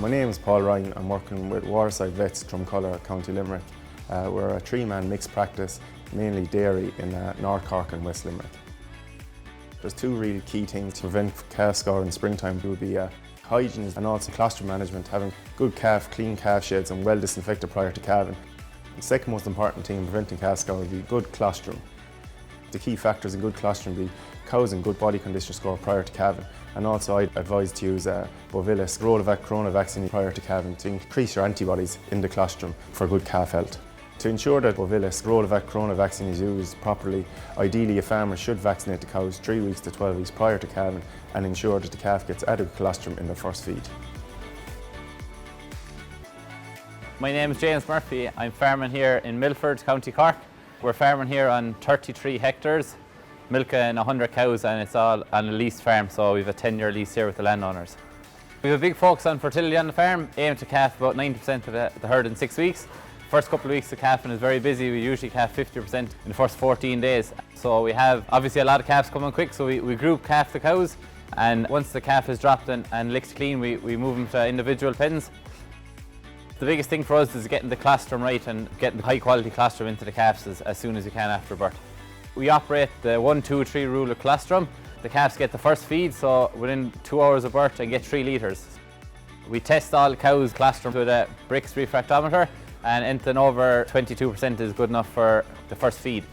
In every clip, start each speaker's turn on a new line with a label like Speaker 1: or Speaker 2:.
Speaker 1: My name is Paul Ryan. I'm working with Waterside Vets, Drumculloch, County Limerick. We're a three-man mixed practice, mainly dairy in North Cork and West Limerick. There's two really key things to prevent calf scour in springtime. It would be hygiene and also colostrum management, having good calf, clean calf sheds and well disinfected prior to calving. The second most important thing in preventing calf scour would be good colostrum. The key factors in good colostrum would be cows in good body condition score prior to calving, and also I'd advise to use Bovilis Rotavec Corona vaccine prior to calving to increase your antibodies in the colostrum for good calf health. To ensure that Bovilis Rotavec Corona vaccine is used properly, ideally a farmer should vaccinate the cows 3 weeks to 12 weeks prior to calving and ensure that the calf gets adequate colostrum in their first feed.
Speaker 2: My name is James Murphy. I'm farming here in Milford, County Cork. We're farming here on 33 hectares, milking 100 cows, and it's all on a leased farm, so we have a 10-year lease here with the landowners. We have a big focus on fertility on the farm, aim to calf about 90% of the herd in 6 weeks. First couple of weeks the calving is very busy. We usually calf 50% in the first 14 days. So we have obviously a lot of calves coming quick, so we group calf the cows, and once the calf is dropped and licked clean, we move them to individual pens. The biggest thing for us is getting the colostrum right and getting high quality colostrum into the calves as soon as you can after birth. We operate the 1, 2, 3 rule of colostrum. The calves get the first feed, so within 2 hours of birth they get 3 litres. We test all the cows' colostrum with a Brix refractometer, and anything over 22% is good enough for the first feed.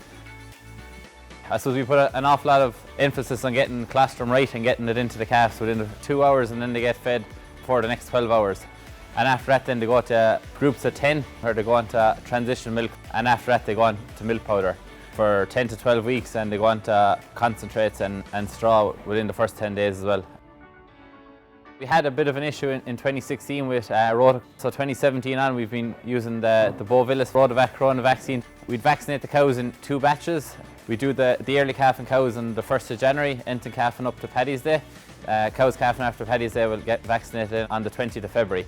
Speaker 2: I suppose we put an awful lot of emphasis on getting colostrum right and getting it into the calves within 2 hours, and then they get fed for the next 12 hours. And after that then they go to groups of 10, or they go on to transition milk, and after that they go on to milk powder for 10 to 12 weeks, and they go on to concentrates and straw within the first 10 days as well. We had a bit of an issue in 2016 with rota, so 2017 on we've been using the Bovilis Rotavec Corona vaccine. We'd vaccinate the cows in 2 batches. We do the early calving cows on the 1st of January, anything calving up to Paddy's Day. Cows calving after Paddy's Day will get vaccinated on the 20th of February.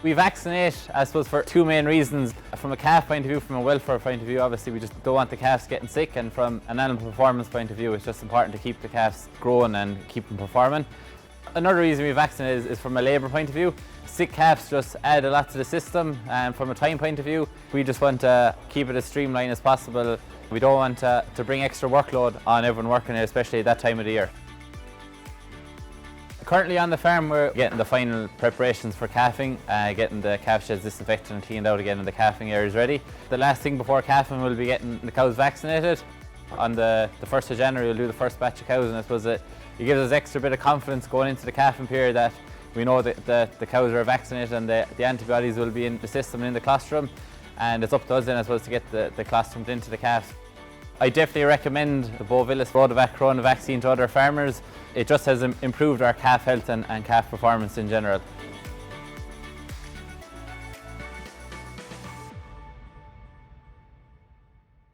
Speaker 2: We vaccinate, I suppose, for 2 main reasons. From a calf point of view, from a welfare point of view, obviously we just don't want the calves getting sick, and from an animal performance point of view, it's just important to keep the calves growing and keep them performing. Another reason we vaccinate is from a labour point of view. Sick calves just add a lot to the system, and from a time point of view, we just want to keep it as streamlined as possible. We don't want to bring extra workload on everyone working here, especially at that time of the year. Currently on the farm we're getting the final preparations for calving, getting the calf sheds disinfected and cleaned out again and the calving areas ready. The last thing before calving we'll be getting the cows vaccinated. On the 1st of January we'll do the first batch of cows, and I suppose it gives us extra bit of confidence going into the calving period that we know that the cows are vaccinated and the antibodies will be in the system and in the colostrum, and it's up to us then I suppose to get the colostrum into the calves. I definitely recommend the Bovilis Rotavec Corona vaccine to other farmers. It just has improved our calf health and calf performance in general.